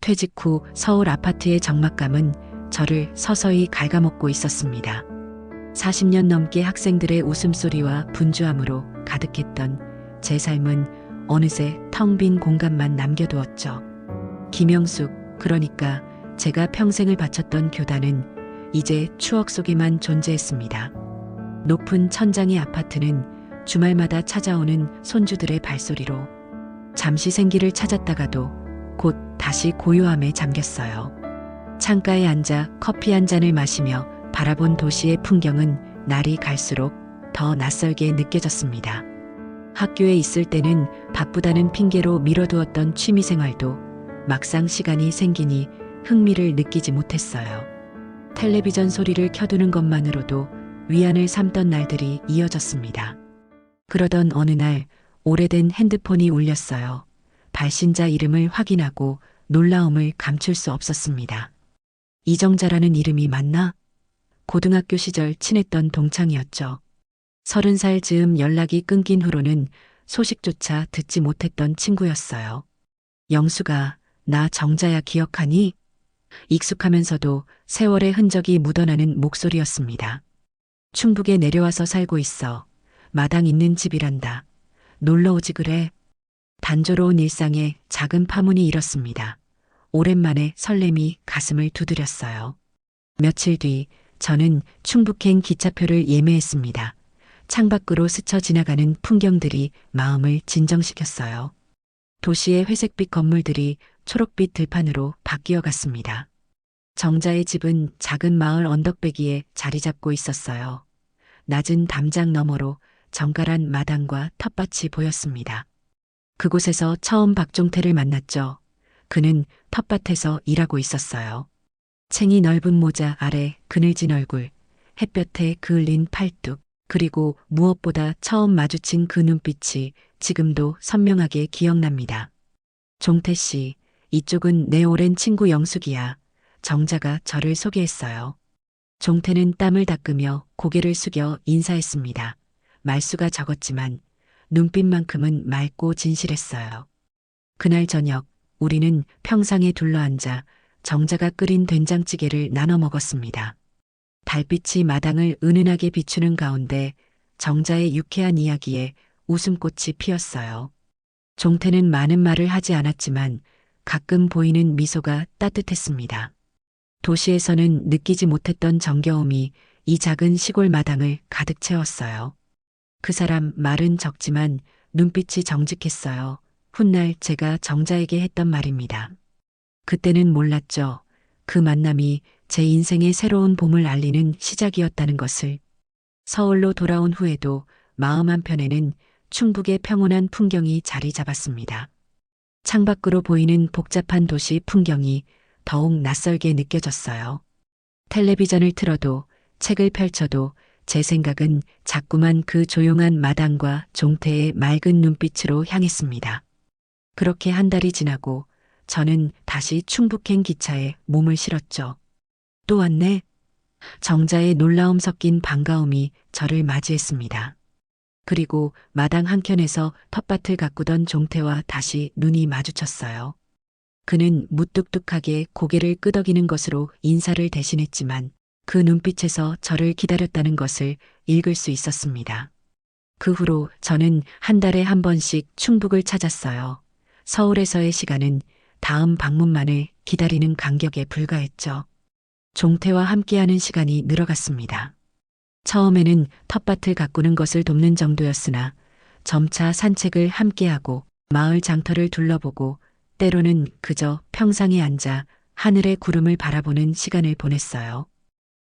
퇴직 후 서울 아파트의 적막감은 저를 서서히 갉아먹고 있었습니다. 40년 넘게 학생들의 웃음소리와 분주함으로 가득했던 제 삶은 어느새 텅 빈 공간만 남겨두었죠. 김영숙, 그러니까 제가 평생을 바쳤던 교단은 이제 추억 속에만 존재했습니다. 높은 천장의 아파트는 주말마다 찾아오는 손주들의 발소리로 잠시 생기를 찾았다가도 곧 다시 고요함에 잠겼어요. 창가에 앉아 커피 한 잔을 마시며 바라본 도시의 풍경은 날이 갈수록 더 낯설게 느껴졌습니다. 학교에 있을 때는 바쁘다는 핑계로 미뤄두었던 취미생활도 막상 시간이 생기니 흥미를 느끼지 못했어요. 텔레비전 소리를 켜두는 것만으로도 위안을 삼던 날들이 이어졌습니다. 그러던 어느 날 오래된 핸드폰이 울렸어요. 발신자 이름을 확인하고 놀라움을 감출 수 없었습니다. 이정자라는 이름이 맞나? 고등학교 시절 친했던 동창이었죠. 30살 즈음 연락이 끊긴 후로는 소식조차 듣지 못했던 친구였어요. 영수가 나 정자야 기억하니? 익숙하면서도 세월의 흔적이 묻어나는 목소리였습니다. 충북에 내려와서 살고 있어. 마당 있는 집이란다. 놀러오지 그래. 단조로운 일상에 작은 파문이 일었습니다. 오랜만에 설렘이 가슴을 두드렸어요. 며칠 뒤 저는 충북행 기차표를 예매했습니다. 창밖으로 스쳐 지나가는 풍경들이 마음을 진정시켰어요. 도시의 회색빛 건물들이 초록빛 들판으로 바뀌어 갔습니다. 정자의 집은 작은 마을 언덕배기에 자리 잡고 있었어요. 낮은 담장 너머로 정갈한 마당과 텃밭이 보였습니다. 그곳에서 처음 박종태를 만났죠. 그는 텃밭에서 일하고 있었어요. 챙이 넓은 모자 아래 그늘진 얼굴, 햇볕에 그을린 팔뚝, 그리고 무엇보다 처음 마주친 그 눈빛이 지금도 선명하게 기억납니다. 종태 씨, 이쪽은 내 오랜 친구 영숙이야. 정자가 저를 소개했어요. 종태는 땀을 닦으며 고개를 숙여 인사했습니다. 말수가 적었지만 눈빛만큼은 맑고 진실했어요. 그날 저녁 우리는 평상에 둘러앉아 정자가 끓인 된장찌개를 나눠 먹었습니다. 달빛이 마당을 은은하게 비추는 가운데 정자의 유쾌한 이야기에 웃음꽃이 피었어요. 종태는 많은 말을 하지 않았지만 가끔 보이는 미소가 따뜻했습니다. 도시에서는 느끼지 못했던 정겨움이 이 작은 시골 마당을 가득 채웠어요. 그 사람 말은 적지만 눈빛이 정직했어요. 훗날 제가 정자에게 했던 말입니다. 그때는 몰랐죠. 그 만남이 제 인생의 새로운 봄을 알리는 시작이었다는 것을. 서울로 돌아온 후에도 마음 한편에는 충북의 평온한 풍경이 자리 잡았습니다. 창밖으로 보이는 복잡한 도시 풍경이 더욱 낯설게 느껴졌어요. 텔레비전을 틀어도 책을 펼쳐도 제 생각은 자꾸만 그 조용한 마당과 종태의 맑은 눈빛으로 향했습니다. 그렇게 한 달이 지나고 저는 다시 충북행 기차에 몸을 실었죠. 또 왔네. 정자의 놀라움 섞인 반가움이 저를 맞이했습니다. 그리고 마당 한켠에서 텃밭을 가꾸던 종태와 다시 눈이 마주쳤어요. 그는 무뚝뚝하게 고개를 끄덕이는 것으로 인사를 대신했지만 그 눈빛에서 저를 기다렸다는 것을 읽을 수 있었습니다. 그 후로 저는 한 달에 한 번씩 충북을 찾았어요. 서울에서의 시간은 다음 방문만을 기다리는 간격에 불과했죠. 종태와 함께하는 시간이 늘어갔습니다. 처음에는 텃밭을 가꾸는 것을 돕는 정도였으나 점차 산책을 함께하고 마을 장터를 둘러보고 때로는 그저 평상에 앉아 하늘의 구름을 바라보는 시간을 보냈어요.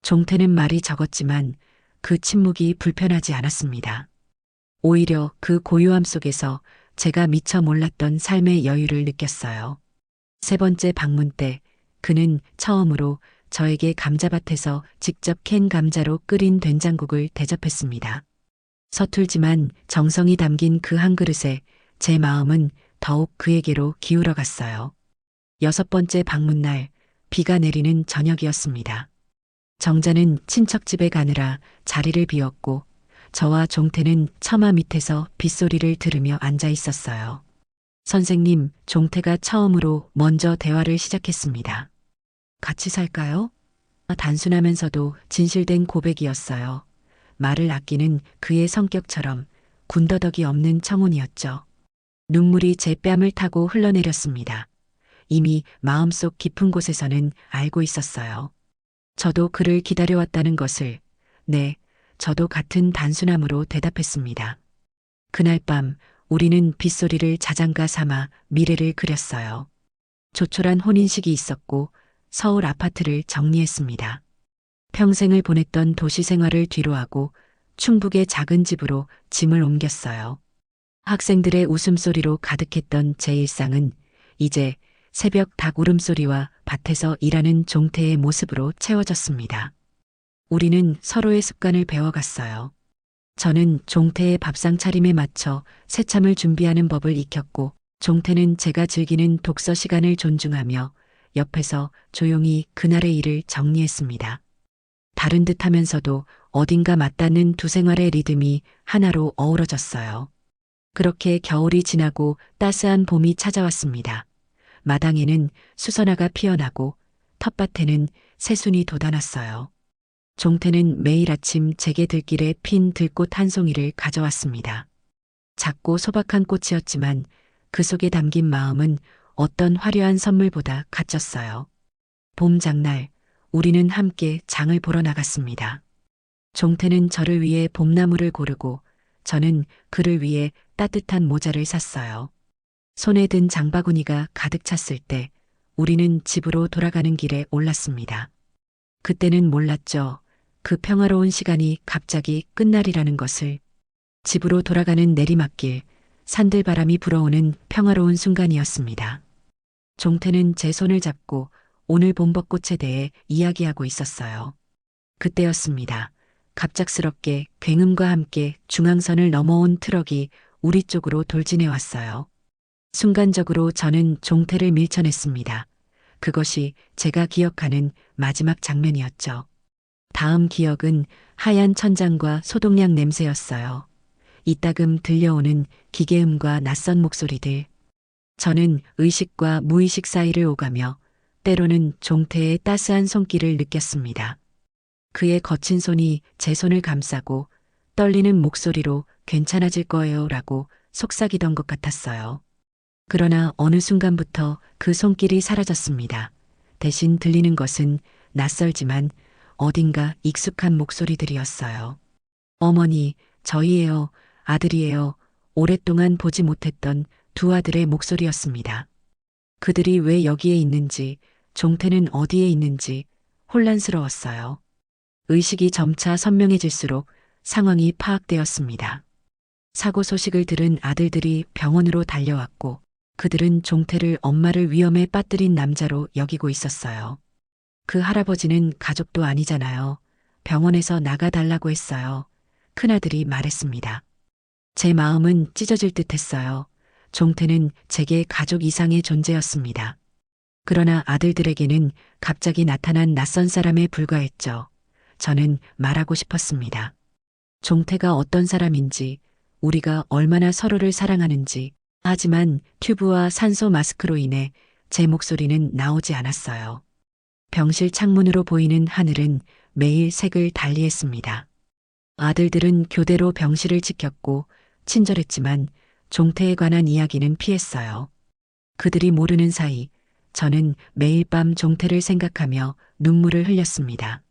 종태는 말이 적었지만 그 침묵이 불편하지 않았습니다. 오히려 그 고요함 속에서 제가 미처 몰랐던 삶의 여유를 느꼈어요. 세 번째 방문 때 그는 처음으로 저에게 감자밭에서 직접 캔 감자로 끓인 된장국을 대접했습니다. 서툴지만 정성이 담긴 그 한 그릇에 제 마음은 더욱 그에게로 기울어 갔어요. 여섯 번째 방문 날 비가 내리는 저녁이었습니다. 정자는 친척집에 가느라 자리를 비웠고 저와 종태는 처마 밑에서 빗소리를 들으며 앉아 있었어요. 선생님, 종태가 처음으로 먼저 대화를 시작했습니다. 같이 살까요? 단순하면서도 진실된 고백이었어요. 말을 아끼는 그의 성격처럼 군더더기 없는 청혼이었죠. 눈물이 제 뺨을 타고 흘러내렸습니다. 이미 마음속 깊은 곳에서는 알고 있었어요. 저도 그를 기다려왔다는 것을. 네, 저도 같은 단순함으로 대답했습니다. 그날 밤 우리는 빗소리를 자장가 삼아 미래를 그렸어요. 조촐한 혼인식이 있었고 서울 아파트를 정리했습니다. 평생을 보냈던 도시 생활을 뒤로하고 충북의 작은 집으로 짐을 옮겼어요. 학생들의 웃음소리로 가득했던 제 일상은 이제 새벽 닭 울음소리와 밭에서 일하는 종태의 모습으로 채워졌습니다. 우리는 서로의 습관을 배워갔어요. 저는 종태의 밥상 차림에 맞춰 새참을 준비하는 법을 익혔고, 종태는 제가 즐기는 독서 시간을 존중하며 옆에서 조용히 그날의 일을 정리했습니다. 다른 듯 하면서도 어딘가 맞닿는 두 생활의 리듬이 하나로 어우러졌어요. 그렇게 겨울이 지나고 따스한 봄이 찾아왔습니다. 마당에는 수선화가 피어나고 텃밭에는 새순이 돋아났어요. 종태는 매일 아침 제게 들길에 핀 들꽃 한 송이를 가져왔습니다. 작고 소박한 꽃이었지만 그 속에 담긴 마음은 어떤 화려한 선물보다 값졌어요. 봄 장날 우리는 함께 장을 보러 나갔습니다. 종태는 저를 위해 봄나무를 고르고 저는 그를 위해 따뜻한 모자를 샀어요. 손에 든 장바구니가 가득 찼을 때 우리는 집으로 돌아가는 길에 올랐습니다. 그때는 몰랐죠. 그 평화로운 시간이 갑자기 끝날이라는 것을. 집으로 돌아가는 내리막길, 산들바람이 불어오는 평화로운 순간이었습니다. 종태는 제 손을 잡고 오늘 본 벚꽃에 대해 이야기하고 있었어요. 그때였습니다. 갑작스럽게 굉음과 함께 중앙선을 넘어온 트럭이 우리 쪽으로 돌진해 왔어요. 순간적으로 저는 종태를 밀쳐냈습니다. 그것이 제가 기억하는 마지막 장면이었죠. 다음 기억은 하얀 천장과 소독약 냄새였어요. 이따금 들려오는 기계음과 낯선 목소리들. 저는 의식과 무의식 사이를 오가며 때로는 종태의 따스한 손길을 느꼈습니다. 그의 거친 손이 제 손을 감싸고 떨리는 목소리로 괜찮아질 거예요 라고 속삭이던 것 같았어요. 그러나 어느 순간부터 그 손길이 사라졌습니다. 대신 들리는 것은 낯설지만 어딘가 익숙한 목소리들이었어요. 어머니, 저희예요, 아들이에요. 오랫동안 보지 못했던 두 아들의 목소리였습니다. 그들이 왜 여기에 있는지, 종태는 어디에 있는지 혼란스러웠어요. 의식이 점차 선명해질수록 상황이 파악되었습니다. 사고 소식을 들은 아들들이 병원으로 달려왔고 그들은 종태를 엄마를 위험에 빠뜨린 남자로 여기고 있었어요. 그 할아버지는 가족도 아니잖아요. 병원에서 나가달라고 했어요. 큰아들이 말했습니다. 제 마음은 찢어질 듯 했어요. 종태는 제게 가족 이상의 존재였습니다. 그러나 아들들에게는 갑자기 나타난 낯선 사람에 불과했죠. 저는 말하고 싶었습니다. 종태가 어떤 사람인지, 우리가 얼마나 서로를 사랑하는지. 하지만 튜브와 산소 마스크로 인해 제 목소리는 나오지 않았어요. 병실 창문으로 보이는 하늘은 매일 색을 달리했습니다. 아들들은 교대로 병실을 지켰고 친절했지만 종태에 관한 이야기는 피했어요. 그들이 모르는 사이 저는 매일 밤 종태를 생각하며 눈물을 흘렸습니다.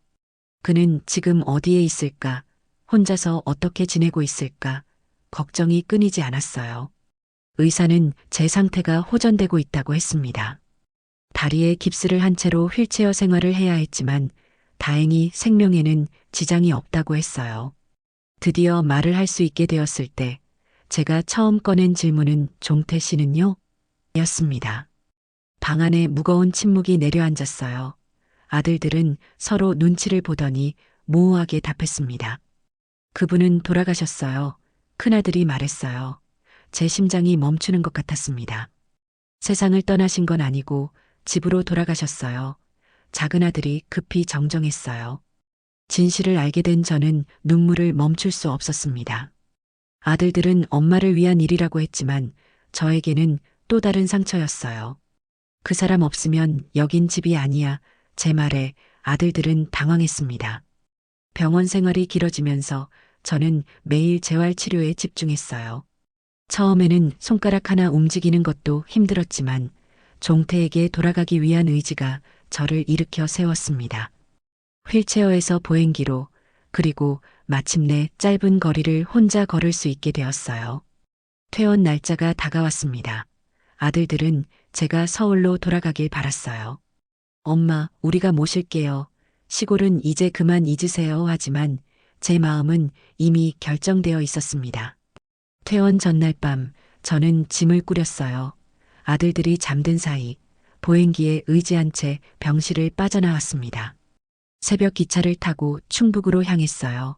그는 지금 어디에 있을까? 혼자서 어떻게 지내고 있을까? 걱정이 끊이지 않았어요. 의사는 제 상태가 호전되고 있다고 했습니다. 다리에 깁스를 한 채로 휠체어 생활을 해야 했지만 다행히 생명에는 지장이 없다고 했어요. 드디어 말을 할 수 있게 되었을 때 제가 처음 꺼낸 질문은 종태 씨는요? 였습니다. 방 안에 무거운 침묵이 내려앉았어요. 아들들은 서로 눈치를 보더니 모호하게 답했습니다. 그분은 돌아가셨어요. 큰아들이 말했어요. 제 심장이 멈추는 것 같았습니다. 세상을 떠나신 건 아니고 집으로 돌아가셨어요. 작은 아들이 급히 정정했어요. 진실을 알게 된 저는 눈물을 멈출 수 없었습니다. 아들들은 엄마를 위한 일이라고 했지만 저에게는 또 다른 상처였어요. 그 사람 없으면 여긴 집이 아니야. 제 말에 아들들은 당황했습니다. 병원 생활이 길어지면서 저는 매일 재활 치료에 집중했어요. 처음에는 손가락 하나 움직이는 것도 힘들었지만 종태에게 돌아가기 위한 의지가 저를 일으켜 세웠습니다. 휠체어에서 보행기로, 그리고 마침내 짧은 거리를 혼자 걸을 수 있게 되었어요. 퇴원 날짜가 다가왔습니다. 아들들은 제가 서울로 돌아가길 바랐어요. 엄마, 우리가 모실게요. 시골은 이제 그만 잊으세요. 하지만 제 마음은 이미 결정되어 있었습니다. 퇴원 전날 밤 저는 짐을 꾸렸어요. 아들들이 잠든 사이 보행기에 의지한 채 병실을 빠져나왔습니다. 새벽 기차를 타고 충북으로 향했어요.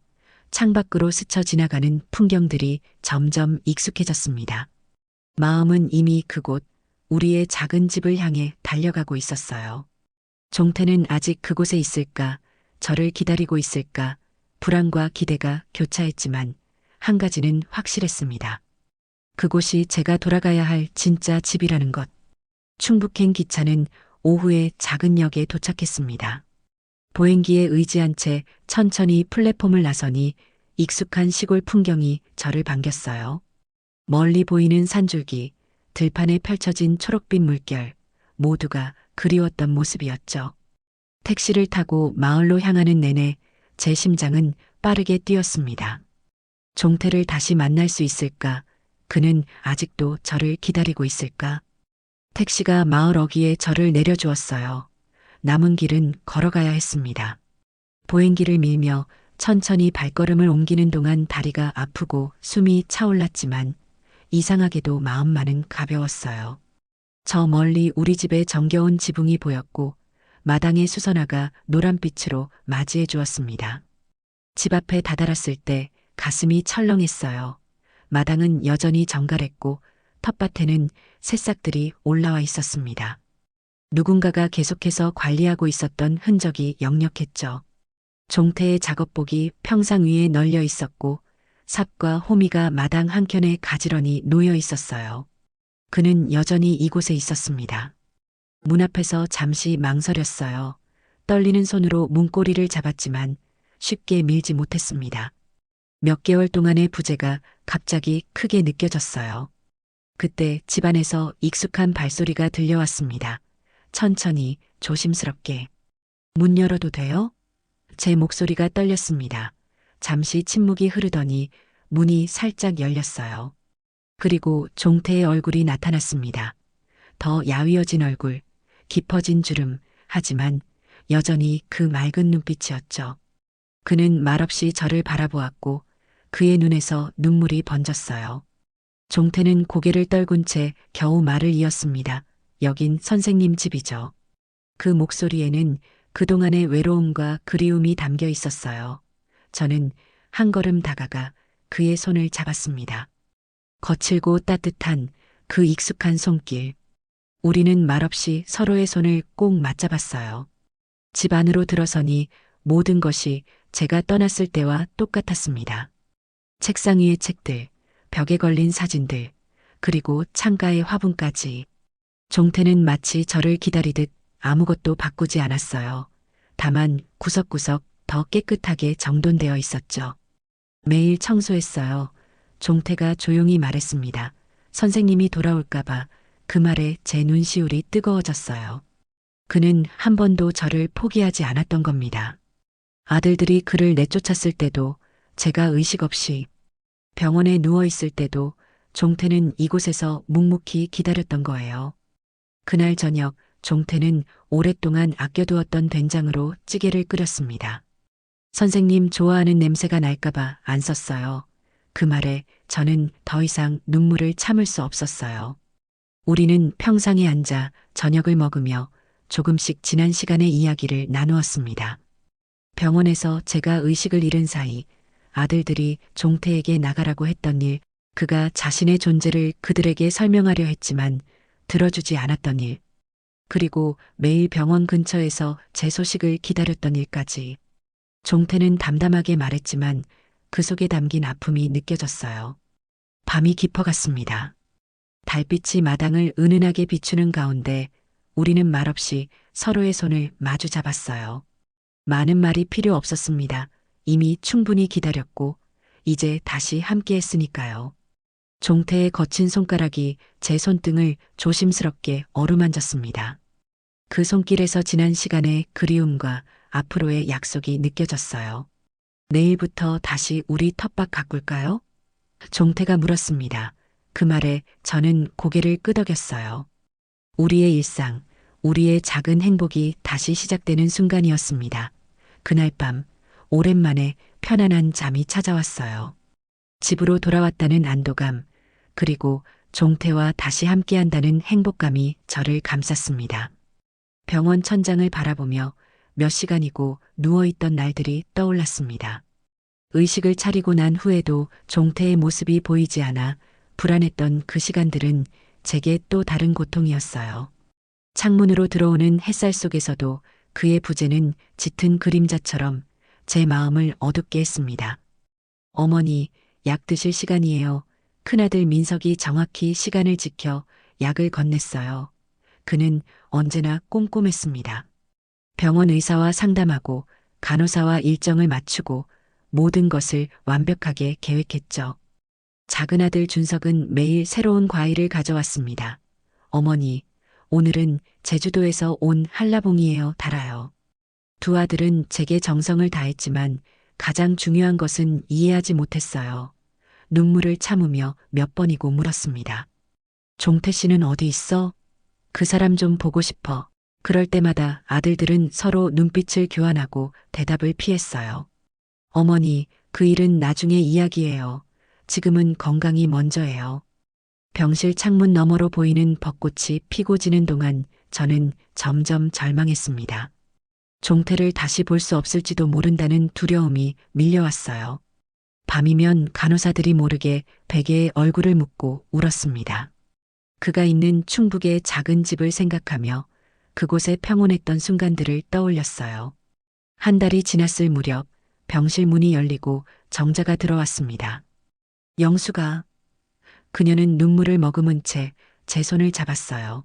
창밖으로 스쳐 지나가는 풍경들이 점점 익숙해졌습니다. 마음은 이미 그곳, 우리의 작은 집을 향해 달려가고 있었어요. 종태는 아직 그곳에 있을까, 저를 기다리고 있을까, 불안과 기대가 교차했지만 한 가지는 확실했습니다. 그곳이 제가 돌아가야 할 진짜 집이라는 것. 충북행 기차는 오후에 작은 역에 도착했습니다. 보행기에 의지한 채 천천히 플랫폼을 나서니 익숙한 시골 풍경이 저를 반겼어요. 멀리 보이는 산줄기, 들판에 펼쳐진 초록빛 물결, 모두가 그리웠던 모습이었죠. 택시를 타고 마을로 향하는 내내 제 심장은 빠르게 뛰었습니다. 종태를 다시 만날 수 있을까? 그는 아직도 저를 기다리고 있을까? 택시가 마을 어귀에 저를 내려주었어요. 남은 길은 걸어가야 했습니다. 보행기를 밀며 천천히 발걸음을 옮기는 동안 다리가 아프고 숨이 차올랐지만 이상하게도 마음만은 가벼웠어요. 저 멀리 우리 집의 정겨운 지붕이 보였고 마당의 수선화가 노란빛으로 맞이해 주었습니다. 집 앞에 다다랐을 때 가슴이 철렁했어요. 마당은 여전히 정갈했고 텃밭에는 새싹들이 올라와 있었습니다. 누군가가 계속해서 관리하고 있었던 흔적이 역력했죠. 종태의 작업복이 평상 위에 널려 있었고 삽과 호미가 마당 한켠에 가지런히 놓여 있었어요. 그는 여전히 이곳에 있었습니다. 문 앞에서 잠시 망설였어요. 떨리는 손으로 문고리를 잡았지만 쉽게 밀지 못했습니다. 몇 개월 동안의 부재가 갑자기 크게 느껴졌어요. 그때 집안에서 익숙한 발소리가 들려왔습니다. 천천히, 조심스럽게. 문 열어도 돼요? 제 목소리가 떨렸습니다. 잠시 침묵이 흐르더니 문이 살짝 열렸어요. 그리고 종태의 얼굴이 나타났습니다. 더 야위어진 얼굴, 깊어진 주름, 하지만 여전히 그 맑은 눈빛이었죠. 그는 말없이 저를 바라보았고 그의 눈에서 눈물이 번졌어요. 종태는 고개를 떨군 채 겨우 말을 이었습니다. 여긴 선생님 집이죠. 그 목소리에는 그동안의 외로움과 그리움이 담겨 있었어요. 저는 한 걸음 다가가 그의 손을 잡았습니다. 거칠고 따뜻한 그 익숙한 손길. 우리는 말없이 서로의 손을 꼭 맞잡았어요. 집 안으로 들어서니 모든 것이 제가 떠났을 때와 똑같았습니다. 책상 위의 책들, 벽에 걸린 사진들, 그리고 창가의 화분까지. 종태는 마치 저를 기다리듯 아무것도 바꾸지 않았어요. 다만 구석구석 더 깨끗하게 정돈되어 있었죠. 매일 청소했어요. 종태가 조용히 말했습니다. 선생님이 돌아올까봐 그 말에 제 눈시울이 뜨거워졌어요. 그는 한 번도 저를 포기하지 않았던 겁니다. 아들들이 그를 내쫓았을 때도 제가 의식 없이 병원에 누워 있을 때도 종태는 이곳에서 묵묵히 기다렸던 거예요. 그날 저녁 종태는 오랫동안 아껴두었던 된장으로 찌개를 끓였습니다. 선생님 좋아하는 냄새가 날까봐 안 썼어요. 그 말에 저는 더 이상 눈물을 참을 수 없었어요. 우리는 평상에 앉아 저녁을 먹으며 조금씩 지난 시간의 이야기를 나누었습니다. 병원에서 제가 의식을 잃은 사이 아들들이 종태에게 나가라고 했던 일, 그가 자신의 존재를 그들에게 설명하려 했지만 들어주지 않았던 일, 그리고 매일 병원 근처에서 제 소식을 기다렸던 일까지. 종태는 담담하게 말했지만 그 속에 담긴 아픔이 느껴졌어요. 밤이 깊어갔습니다. 달빛이 마당을 은은하게 비추는 가운데 우리는 말없이 서로의 손을 마주 잡았어요. 많은 말이 필요 없었습니다. 이미 충분히 기다렸고 이제 다시 함께 했으니까요. 종태의 거친 손가락이 제 손등을 조심스럽게 어루만졌습니다. 그 손길에서 지난 시간의 그리움과 앞으로의 약속이 느껴졌어요. 내일부터 다시 우리 텃밭 가꿀까요? 종태가 물었습니다. 그 말에 저는 고개를 끄덕였어요. 우리의 일상, 우리의 작은 행복이 다시 시작되는 순간이었습니다. 그날 밤, 오랜만에 편안한 잠이 찾아왔어요. 집으로 돌아왔다는 안도감, 그리고 종태와 다시 함께한다는 행복감이 저를 감쌌습니다. 병원 천장을 바라보며 몇 시간이고 누워있던 날들이 떠올랐습니다. 의식을 차리고 난 후에도 종태의 모습이 보이지 않아 불안했던 그 시간들은 제게 또 다른 고통이었어요. 창문으로 들어오는 햇살 속에서도 그의 부재는 짙은 그림자처럼 제 마음을 어둡게 했습니다. 어머니, 약 드실 시간이에요. 큰아들 민석이 정확히 시간을 지켜 약을 건넸어요. 그는 언제나 꼼꼼했습니다. 병원 의사와 상담하고 간호사와 일정을 맞추고 모든 것을 완벽하게 계획했죠. 작은 아들 준석은 매일 새로운 과일을 가져왔습니다. 어머니, 오늘은 제주도에서 온 한라봉이에요. 달아요. 두 아들은 제게 정성을 다했지만 가장 중요한 것은 이해하지 못했어요. 눈물을 참으며 몇 번이고 물었습니다. 종태 씨는 어디 있어? 그 사람 좀 보고 싶어. 그럴 때마다 아들들은 서로 눈빛을 교환하고 대답을 피했어요. 어머니, 그 일은 나중의 이야기예요. 지금은 건강이 먼저예요. 병실 창문 너머로 보이는 벚꽃이 피고 지는 동안 저는 점점 절망했습니다. 종태를 다시 볼 수 없을지도 모른다는 두려움이 밀려왔어요. 밤이면 간호사들이 모르게 베개에 얼굴을 묻고 울었습니다. 그가 있는 충북의 작은 집을 생각하며 그곳에 평온했던 순간들을 떠올렸어요. 한 달이 지났을 무렵 병실 문이 열리고 정자가 들어왔습니다. 영수가, 그녀는 눈물을 머금은 채 제 손을 잡았어요.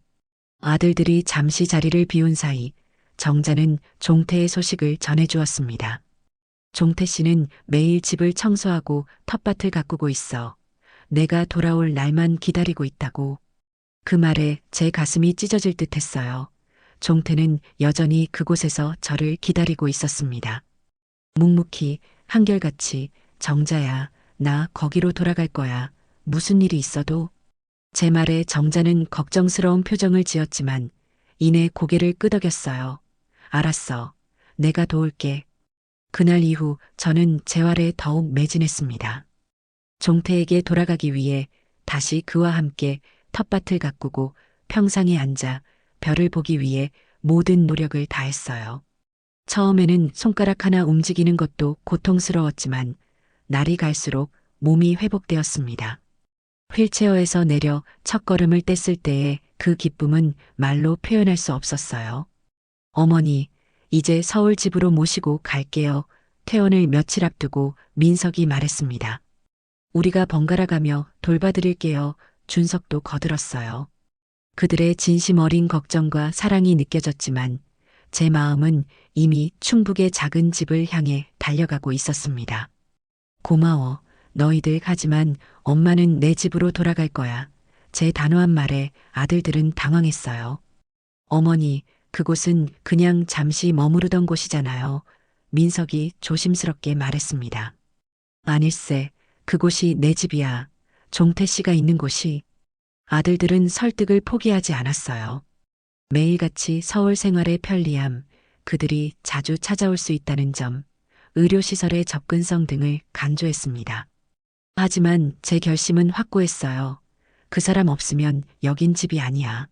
아들들이 잠시 자리를 비운 사이 정자는 종태의 소식을 전해주었습니다. 종태 씨는 매일 집을 청소하고 텃밭을 가꾸고 있어. 내가 돌아올 날만 기다리고 있다고. 그 말에 제 가슴이 찢어질 듯 했어요. 종태는 여전히 그곳에서 저를 기다리고 있었습니다. 묵묵히 한결같이 정자야, 나 거기로 돌아갈 거야. 무슨 일이 있어도. 제 말에 정자는 걱정스러운 표정을 지었지만 이내 고개를 끄덕였어요. 알았어. 내가 도울게. 그날 이후 저는 재활에 더욱 매진했습니다. 종태에게 돌아가기 위해 다시 그와 함께 텃밭을 가꾸고 평상에 앉아 별을 보기 위해 모든 노력을 다했어요. 처음에는 손가락 하나 움직이는 것도 고통스러웠지만 날이 갈수록 몸이 회복되었습니다. 휠체어에서 내려 첫걸음을 뗐을 때의 그 기쁨은 말로 표현할 수 없었어요. 어머니, 이제 서울 집으로 모시고 갈게요. 퇴원을 며칠 앞두고 민석이 말했습니다. 우리가 번갈아 가며 돌봐드릴게요. 준석도 거들었어요. 그들의 진심 어린 걱정과 사랑이 느껴졌지만 제 마음은 이미 충북의 작은 집을 향해 달려가고 있었습니다. 고마워. 너희들 하지만 엄마는 내 집으로 돌아갈 거야. 제 단호한 말에 아들들은 당황했어요. 어머니, 그곳은 그냥 잠시 머무르던 곳이잖아요. 민석이 조심스럽게 말했습니다. 아닐세, 그곳이 내 집이야. 종태 씨가 있는 곳이. 아들들은 설득을 포기하지 않았어요. 매일같이 서울 생활의 편리함, 그들이 자주 찾아올 수 있다는 점, 의료시설의 접근성 등을 강조했습니다. 하지만 제 결심은 확고했어요. 그 사람 없으면 여긴 집이 아니야.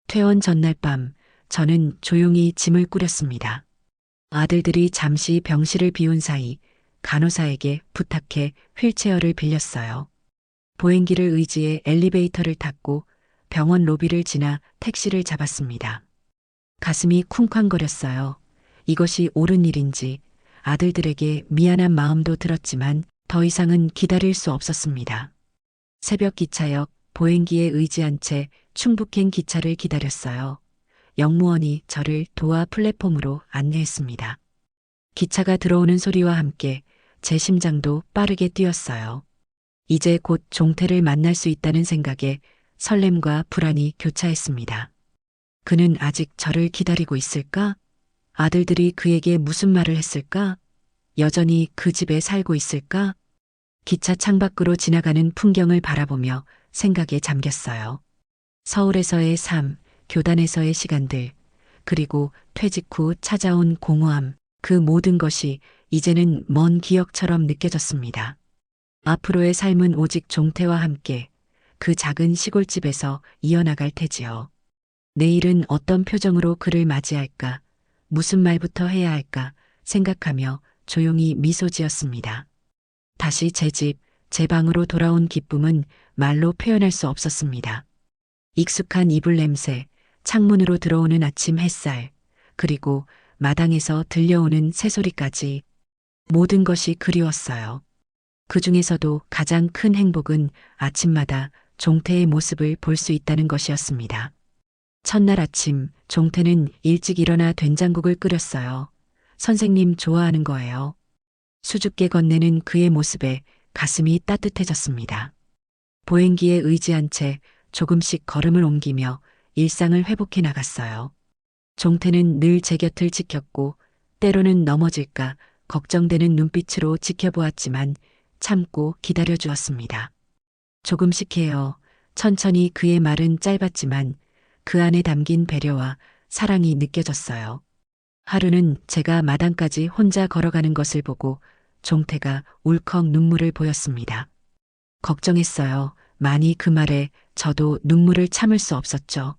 퇴원 전날 밤 저는 조용히 짐을 꾸렸습니다. 아들들이 잠시 병실을 비운 사이 간호사에게 부탁해 휠체어를 빌렸어요. 보행기를 의지해 엘리베이터를 탔고 병원 로비를 지나 택시를 잡았습니다. 가슴이 쿵쾅거렸어요. 이것이 옳은 일인지 아들들에게 미안한 마음도 들었지만 더 이상은 기다릴 수 없었습니다. 새벽 기차역 보행기에 의지한 채 충북행 기차를 기다렸어요. 영무원이 저를 도와 플랫폼으로 안내했습니다. 기차가 들어오는 소리와 함께 제 심장도 빠르게 뛰었어요. 이제 곧 종태를 만날 수 있다는 생각에 설렘과 불안이 교차했습니다. 그는 아직 저를 기다리고 있을까? 아들들이 그에게 무슨 말을 했을까? 여전히 그 집에 살고 있을까? 기차 창밖으로 지나가는 풍경을 바라보며 생각에 잠겼어요. 서울에서의 삶, 교단에서의 시간들, 그리고 퇴직 후 찾아온 공허함, 그 모든 것이 이제는 먼 기억처럼 느껴졌습니다. 앞으로의 삶은 오직 종태와 함께 그 작은 시골집에서 이어나갈 테지요. 내일은 어떤 표정으로 그를 맞이할까, 무슨 말부터 해야 할까 생각하며 조용히 미소 지었습니다. 다시 제 집, 제 방으로 돌아온 기쁨은 말로 표현할 수 없었습니다. 익숙한 이불 냄새, 창문으로 들어오는 아침 햇살, 그리고 마당에서 들려오는 새소리까지 모든 것이 그리웠어요. 그 중에서도 가장 큰 행복은 아침마다 종태의 모습을 볼 수 있다는 것이었습니다. 첫날 아침, 종태는 일찍 일어나 된장국을 끓였어요. 선생님 좋아하는 거예요. 수줍게 건네는 그의 모습에 가슴이 따뜻해졌습니다. 보행기에 의지한 채 조금씩 걸음을 옮기며 일상을 회복해 나갔어요. 종태는 늘 제 곁을 지켰고 때로는 넘어질까 걱정되는 눈빛으로 지켜보았지만 참고 기다려 주었습니다. 조금씩 해요. 천천히. 그의 말은 짧았지만 그 안에 담긴 배려와 사랑이 느껴졌어요. 하루는 제가 마당까지 혼자 걸어가는 것을 보고 종태가 울컥 눈물을 보였습니다. 걱정했어요. 많이. 그 말에 저도 눈물을 참을 수 없었죠.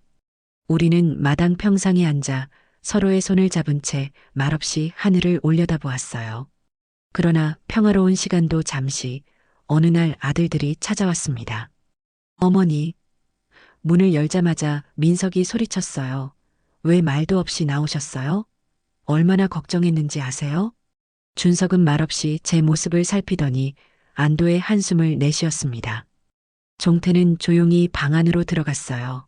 우리는 마당 평상에 앉아 서로의 손을 잡은 채 말없이 하늘을 올려다보았어요. 그러나 평화로운 시간도 잠시, 어느 날 아들들이 찾아왔습니다. 어머니, 문을 열자마자 민석이 소리쳤어요. 왜 말도 없이 나오셨어요? 얼마나 걱정했는지 아세요? 준석은 말없이 제 모습을 살피더니 안도의 한숨을 내쉬었습니다. 종태는 조용히 방 안으로 들어갔어요.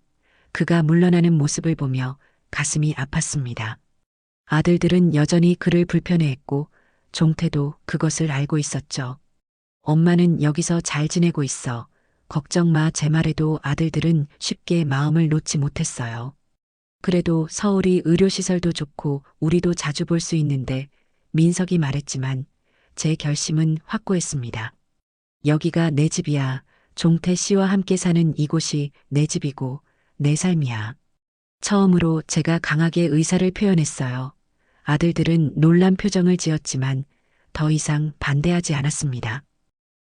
그가 물러나는 모습을 보며 가슴이 아팠습니다. 아들들은 여전히 그를 불편해했고 종태도 그것을 알고 있었죠. 엄마는 여기서 잘 지내고 있어. 걱정 마. 제 말에도 아들들은 쉽게 마음을 놓지 못했어요. 그래도 서울이 의료시설도 좋고 우리도 자주 볼 수 있는데, 민석이 말했지만 제 결심은 확고했습니다. 여기가 내 집이야. 종태 씨와 함께 사는 이곳이 내 집이고 내 삶이야. 처음으로 제가 강하게 의사를 표현했어요. 아들들은 놀란 표정을 지었지만 더 이상 반대하지 않았습니다.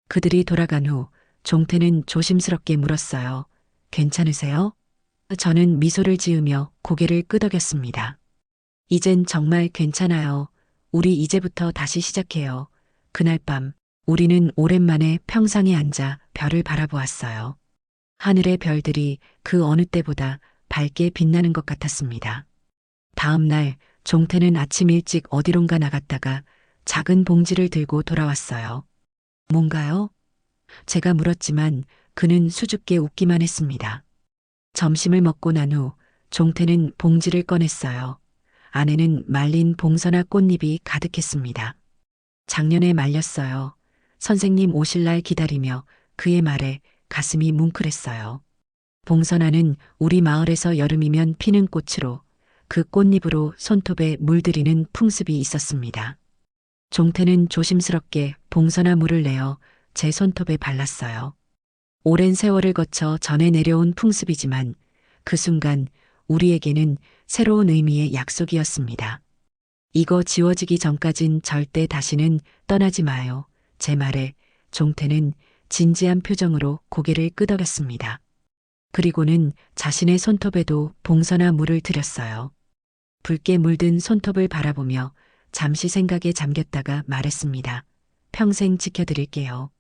그들이 돌아간 후 종태는 조심스럽게 물었어요. 괜찮으세요? 저는 미소를 지으며 고개를 끄덕였습니다. 이젠 정말 괜찮아요. 우리 이제부터 다시 시작해요. 그날 밤 우리는 오랜만에 평상에 앉아 별을 바라보았어요. 하늘의 별들이 그 어느 때보다 밝게 빛나는 것 같았습니다. 다음 날 종태는 아침 일찍 어디론가 나갔다가 작은 봉지를 들고 돌아왔어요. 뭔가요? 제가 물었지만 그는 수줍게 웃기만 했습니다. 점심을 먹고 난 후 종태는 봉지를 꺼냈어요. 안에는 말린 봉선화 꽃잎이 가득했습니다. 작년에 말렸어요. 선생님 오실 날 기다리며. 그의 말에 가슴이 뭉클했어요. 봉선화는 우리 마을에서 여름이면 피는 꽃으로 그 꽃잎으로 손톱에 물들이는 풍습이 있었습니다. 종태는 조심스럽게 봉선화 물을 내어 제 손톱에 발랐어요. 오랜 세월을 거쳐 전해 내려온 풍습이지만 그 순간 우리에게는 새로운 의미의 약속이었습니다. 이거 지워지기 전까진 절대 다시는 떠나지 마요. 제 말에 종태는 진지한 표정으로 고개를 끄덕였습니다. 그리고는 자신의 손톱에도 봉선화 물을 들였어요. 붉게 물든 손톱을 바라보며 잠시 생각에 잠겼다가 말했습니다. 평생 지켜드릴게요.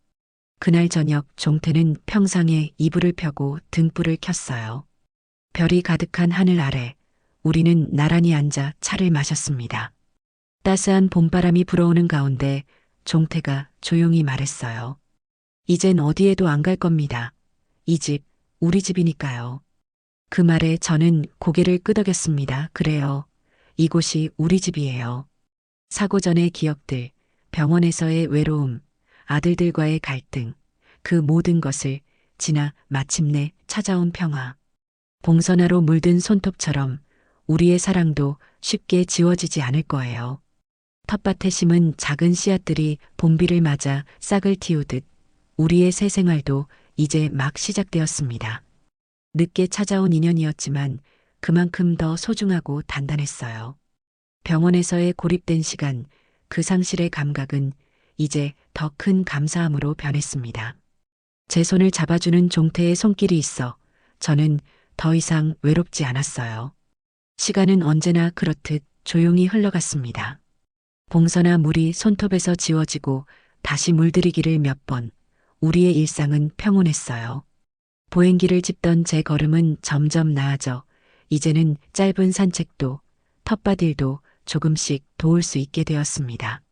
그날 저녁 종태는 평상에 이불을 펴고 등불을 켰어요. 별이 가득한 하늘 아래 우리는 나란히 앉아 차를 마셨습니다. 따스한 봄바람이 불어오는 가운데 종태가 조용히 말했어요. 이젠 어디에도 안 갈 겁니다. 이 집, 우리 집이니까요. 그 말에 저는 고개를 끄덕였습니다. 그래요. 이곳이 우리 집이에요. 사고 전의 기억들, 병원에서의 외로움, 아들들과의 갈등, 그 모든 것을 지나 마침내 찾아온 평화. 봉선화로 물든 손톱처럼 우리의 사랑도 쉽게 지워지지 않을 거예요. 텃밭에 심은 작은 씨앗들이 봄비를 맞아 싹을 틔우듯 우리의 새 생활도 이제 막 시작되었습니다. 늦게 찾아온 인연이었지만 그만큼 더 소중하고 단단했어요. 병원에서의 고립된 시간, 그 상실의 감각은 이제 더 큰 감사함으로 변했습니다. 제 손을 잡아주는 종태의 손길이 있어 저는 더 이상 외롭지 않았어요. 시간은 언제나 그렇듯 조용히 흘러갔습니다. 봉선화 물이 손톱에서 지워지고 다시 물들이기를 몇 번, 우리의 일상은 평온했어요. 보행기를 짚던 제 걸음은 점점 나아져 이제는 짧은 산책도 텃밭 일도 조금씩 도울 수 있게 되었습니다.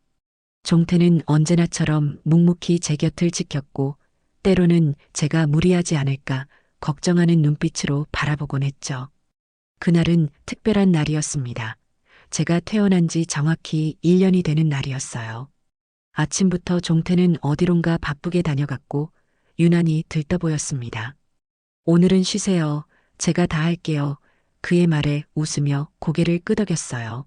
종태는 언제나처럼 묵묵히 제 곁을 지켰고 때로는 제가 무리하지 않을까 걱정하는 눈빛으로 바라보곤 했죠. 그날은 특별한 날이었습니다. 제가 태어난 지 정확히 1년이 되는 날이었어요. 아침부터 종태는 어디론가 바쁘게 다녀갔고 유난히 들떠 보였습니다. 오늘은 쉬세요. 제가 다 할게요. 그의 말에 웃으며 고개를 끄덕였어요.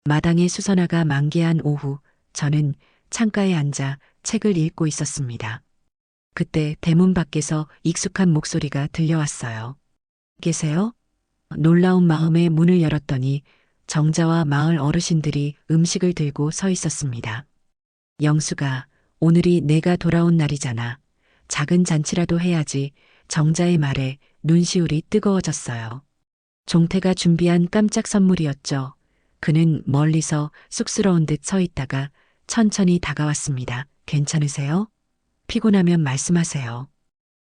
마당에 수선화가 만개한 오후, 저는 창가에 앉아 책을 읽고 있었습니다. 그때 대문 밖에서 익숙한 목소리가 들려왔어요. 계세요? 놀라운 마음에 문을 열었더니 정자와 마을 어르신들이 음식을 들고 서 있었습니다. 영수가, 오늘이 내가 돌아온 날이잖아. 작은 잔치라도 해야지. 정자의 말에 눈시울이 뜨거워졌어요. 종태가 준비한 깜짝 선물이었죠. 그는 멀리서 쑥스러운 듯 서 있다가 천천히 다가왔습니다. 괜찮으세요? 피곤하면 말씀하세요.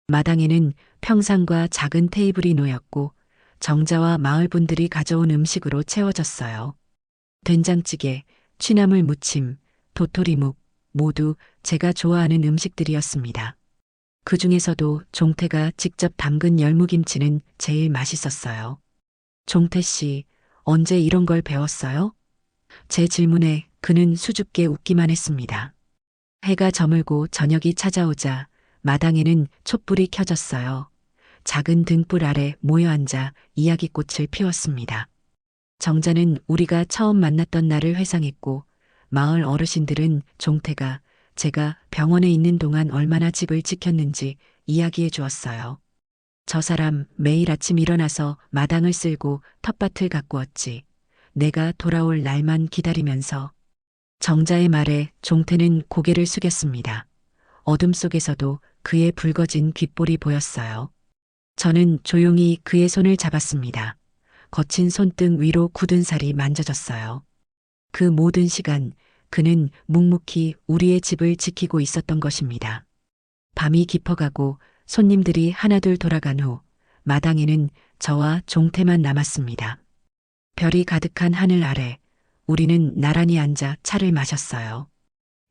마당에는 평상과 작은 테이블이 놓였고 정자와 마을 분들이 가져온 음식으로 채워졌어요. 된장찌개, 취나물 무침, 도토리묵, 모두 제가 좋아하는 음식들이었습니다. 그 중에서도 종태가 직접 담근 열무김치는 제일 맛있었어요. 종태 씨, 언제 이런 걸 배웠어요? 제 질문에 그는 수줍게 웃기만 했습니다. 해가 저물고 저녁이 찾아오자 마당에는 촛불이 켜졌어요. 작은 등불 아래 모여 앉아 이야기꽃을 피웠습니다. 정자는 우리가 처음 만났던 날을 회상했고 마을 어르신들은 종태가 제가 병원에 있는 동안 얼마나 집을 지켰는지 이야기해 주었어요. 저 사람 매일 아침 일어나서 마당을 쓸고 텃밭을 가꾸었지. 내가 돌아올 날만 기다리면서. 정자의 말에 종태는 고개를 숙였습니다. 어둠 속에서도 그의 붉어진 귓볼이 보였어요. 저는 조용히 그의 손을 잡았습니다. 거친 손등 위로 굳은 살이 만져졌어요. 그 모든 시간 그는 묵묵히 우리의 집을 지키고 있었던 것입니다. 밤이 깊어가고 손님들이 하나둘 돌아간 후 마당에는 저와 종태만 남았습니다. 별이 가득한 하늘 아래 우리는 나란히 앉아 차를 마셨어요.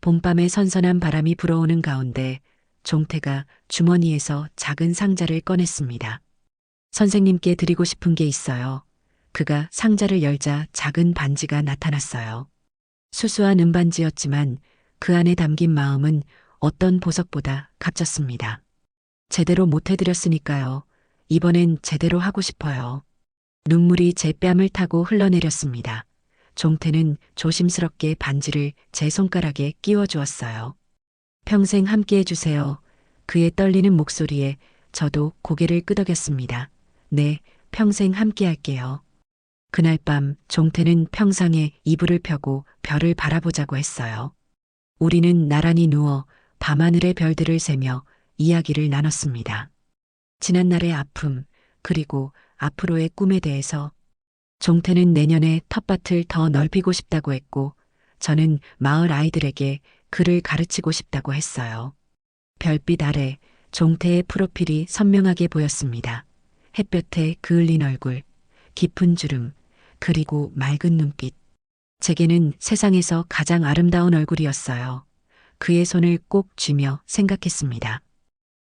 봄밤의 선선한 바람이 불어오는 가운데 종태가 주머니에서 작은 상자를 꺼냈습니다. 선생님께 드리고 싶은 게 있어요. 그가 상자를 열자 작은 반지가 나타났어요. 수수한 은반지였지만 그 안에 담긴 마음은 어떤 보석보다 값졌습니다. 제대로 못 해드렸으니까요. 이번엔 제대로 하고 싶어요. 눈물이 제 뺨을 타고 흘러내렸습니다. 종태는 조심스럽게 반지를 제 손가락에 끼워 주었어요. 평생 함께 해주세요. 그의 떨리는 목소리에 저도 고개를 끄덕였습니다. 네, 평생 함께 할게요. 그날 밤 종태는 평상에 이불을 펴고 별을 바라보자고 했어요. 우리는 나란히 누워 밤하늘의 별들을 세며 이야기를 나눴습니다. 지난날의 아픔, 그리고 앞으로의 꿈에 대해서. 종태는 내년에 텃밭을 더 넓히고 싶다고 했고 저는 마을 아이들에게 글을 가르치고 싶다고 했어요. 별빛 아래 종태의 프로필이 선명하게 보였습니다. 햇볕에 그을린 얼굴, 깊은 주름, 그리고 맑은 눈빛. 제게는 세상에서 가장 아름다운 얼굴이었어요. 그의 손을 꼭 쥐며 생각했습니다.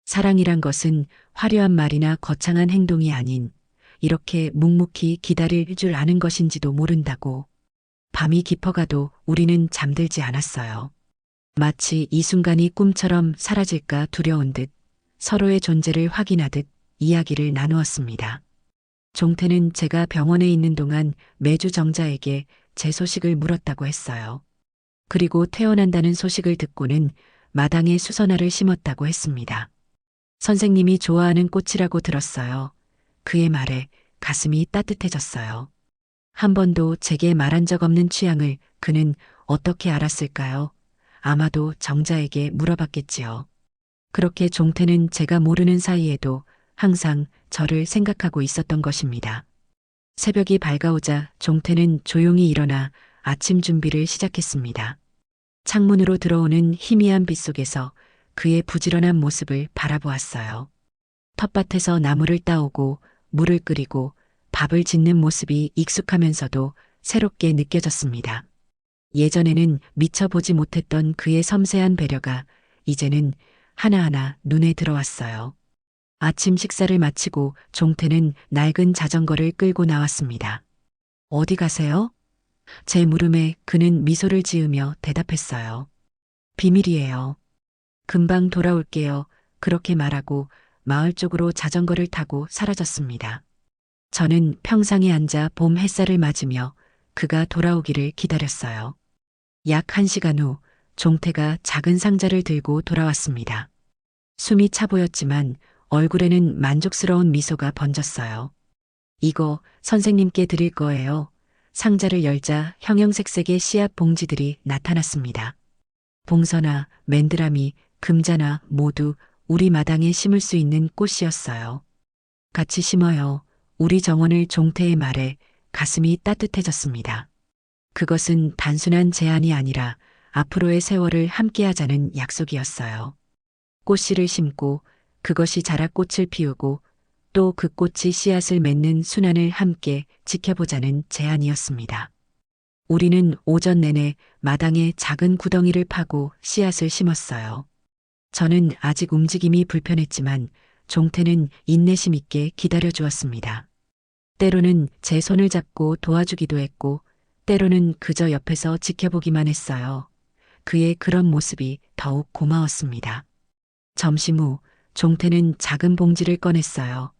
사랑이란 것은 화려한 말이나 거창한 행동이 아닌 이렇게 묵묵히 기다릴 줄 아는 것인지도 모른다고. 밤이 깊어가도 우리는 잠들지 않았어요. 마치 이 순간이 꿈처럼 사라질까 두려운 듯 서로의 존재를 확인하듯 이야기를 나누었습니다. 종태는 제가 병원에 있는 동안 매주 정자에게 제 소식을 물었다고 했어요. 그리고 퇴원한다는 소식을 듣고는 마당에 수선화를 심었다고 했습니다. 선생님이 좋아하는 꽃이라고 들었어요. 그의 말에 가슴이 따뜻해졌어요. 한 번도 제게 말한 적 없는 취향을 그는 어떻게 알았을까요? 아마도 정자에게 물어봤겠지요. 그렇게 종태는 제가 모르는 사이에도 항상 저를 생각하고 있었던 것입니다. 새벽이 밝아오자 종태는 조용히 일어나 아침 준비를 시작했습니다. 창문으로 들어오는 희미한 빛 속에서 그의 부지런한 모습을 바라보았어요. 텃밭에서 나무를 따오고 물을 끓이고 밥을 짓는 모습이 익숙하면서도 새롭게 느껴졌습니다. 예전에는 미처 보지 못했던 그의 섬세한 배려가 이제는 하나하나 눈에 들어왔어요. 아침 식사를 마치고 종태는 낡은 자전거를 끌고 나왔습니다. 어디 가세요? 제 물음에 그는 미소를 지으며 대답했어요. 비밀이에요. 금방 돌아올게요. 그렇게 말하고 마을 쪽으로 자전거를 타고 사라졌습니다. 저는 평상에 앉아 봄 햇살을 맞으며 그가 돌아오기를 기다렸어요. 약 1시간 후 종태가 작은 상자를 들고 돌아왔습니다. 숨이 차 보였지만 얼굴에는 만족스러운 미소가 번졌어요. 이거 선생님께 드릴 거예요. 상자를 열자 형형색색의 씨앗 봉지들이 나타났습니다. 봉선화, 맨드라미, 금자나 모두 우리 마당에 심을 수 있는 꽃이었어요. 같이 심어요. 우리 정원을 종태의 말에 가슴이 따뜻해졌습니다. 그것은 단순한 제안이 아니라 앞으로의 세월을 함께하자는 약속이었어요. 꽃씨를 심고 그것이 자라 꽃을 피우고 또 그 꽃이 씨앗을 맺는 순환을 함께 지켜보자는 제안이었습니다. 우리는 오전 내내 마당에 작은 구덩이를 파고 씨앗을 심었어요. 저는 아직 움직임이 불편했지만 종태는 인내심 있게 기다려주었습니다. 때로는 제 손을 잡고 도와주기도 했고 때로는 그저 옆에서 지켜보기만 했어요. 그의 그런 모습이 더욱 고마웠습니다. 점심 후 종태는 작은 봉지를 꺼냈어요.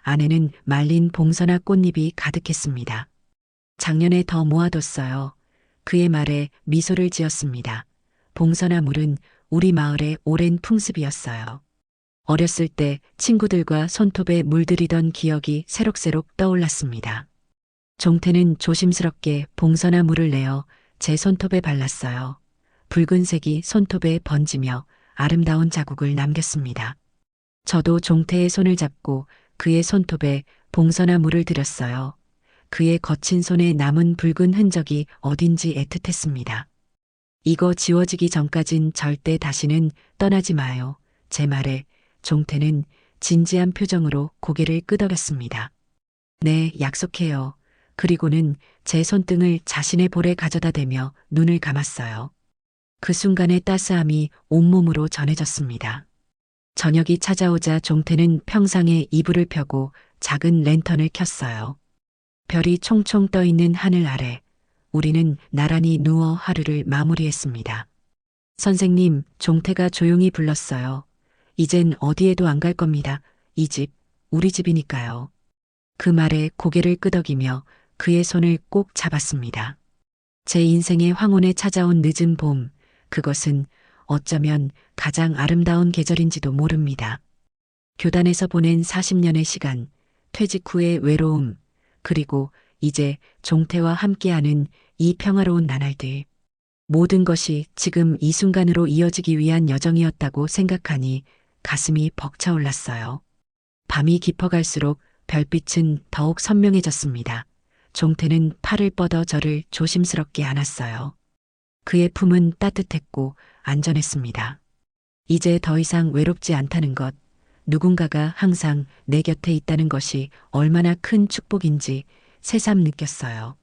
안에는 말린 봉선화 꽃잎이 가득했습니다. 작년에 더 모아뒀어요. 그의 말에 미소를 지었습니다. 봉선화 물은 우리 마을의 오랜 풍습이었어요. 어렸을 때 친구들과 손톱에 물들이던 기억이 새록새록 떠올랐습니다. 종태는 조심스럽게 봉선화 물을 내어 제 손톱에 발랐어요. 붉은색이 손톱에 번지며 아름다운 자국을 남겼습니다. 저도 종태의 손을 잡고 그의 손톱에 봉선화 물을 들였어요. 그의 거친 손에 남은 붉은 흔적이 어딘지 애틋했습니다. 이거 지워지기 전까진 절대 다시는 떠나지 마요. 제 말에 종태는 진지한 표정으로 고개를 끄덕였습니다. 네, 약속해요. 그리고는 제 손등을 자신의 볼에 가져다 대며 눈을 감았어요. 그 순간의 따스함이 온몸으로 전해졌습니다. 저녁이 찾아오자 종태는 평상에 이불을 펴고 작은 랜턴을 켰어요. 별이 총총 떠 있는 하늘 아래 우리는 나란히 누워 하루를 마무리했습니다. 선생님, 종태가 조용히 불렀어요. 이젠 어디에도 안 갈 겁니다. 이 집, 우리 집이니까요. 그 말에 고개를 끄덕이며 그의 손을 꼭 잡았습니다. 제 인생의 황혼에 찾아온 늦은 봄, 그것은 어쩌면 가장 아름다운 계절인지도 모릅니다. 교단에서 보낸 40년의 시간, 퇴직 후의 외로움, 그리고 이제 종태와 함께하는 이 평화로운 나날들. 모든 것이 지금 이 순간으로 이어지기 위한 여정이었다고 생각하니 가슴이 벅차올랐어요. 밤이 깊어갈수록 별빛은 더욱 선명해졌습니다. 종태는 팔을 뻗어 저를 조심스럽게 안았어요. 그의 품은 따뜻했고 안전했습니다. 이제 더 이상 외롭지 않다는 것, 누군가가 항상 내 곁에 있다는 것이 얼마나 큰 축복인지 새삼 느꼈어요.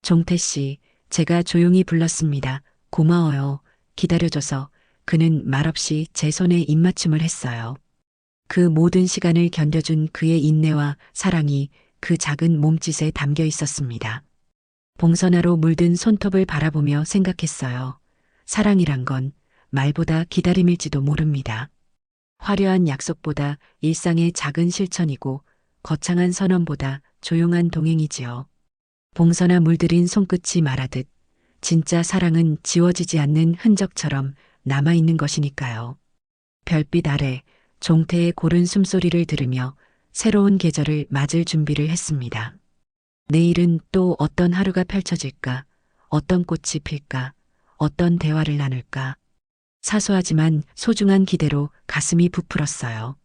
종태 씨, 제가 조용히 불렀습니다. 고마워요. 기다려줘서. 그는 말없이 제 손에 입맞춤을 했어요. 그 모든 시간을 견뎌준 그의 인내와 사랑이 그 작은 몸짓에 담겨 있었습니다. 봉선화로 물든 손톱을 바라보며 생각했어요. 사랑이란 건 말보다 기다림일지도 모릅니다. 화려한 약속보다 일상의 작은 실천이고 거창한 선언보다 조용한 동행이지요. 봉선화 물들인 손끝이 말하듯 진짜 사랑은 지워지지 않는 흔적처럼 남아있는 것이니까요. 별빛 아래 종태의 고른 숨소리를 들으며 새로운 계절을 맞을 준비를 했습니다. 내일은 또 어떤 하루가 펼쳐질까? 어떤 꽃이 필까? 어떤 대화를 나눌까? 사소하지만 소중한 기대로 가슴이 부풀었어요.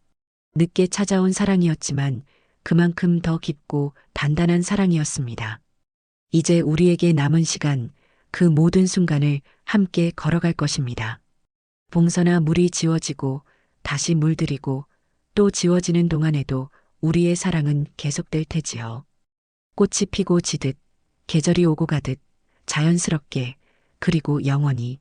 늦게 찾아온 사랑이었지만 그만큼 더 깊고 단단한 사랑이었습니다. 이제 우리에게 남은 시간, 그 모든 순간을 함께 걸어갈 것입니다. 봉선화 물이 지워지고 다시 물들이고 또 지워지는 동안에도 우리의 사랑은 계속될 테지요. 꽃이 피고 지듯, 계절이 오고 가듯 자연스럽게 그리고 영원히.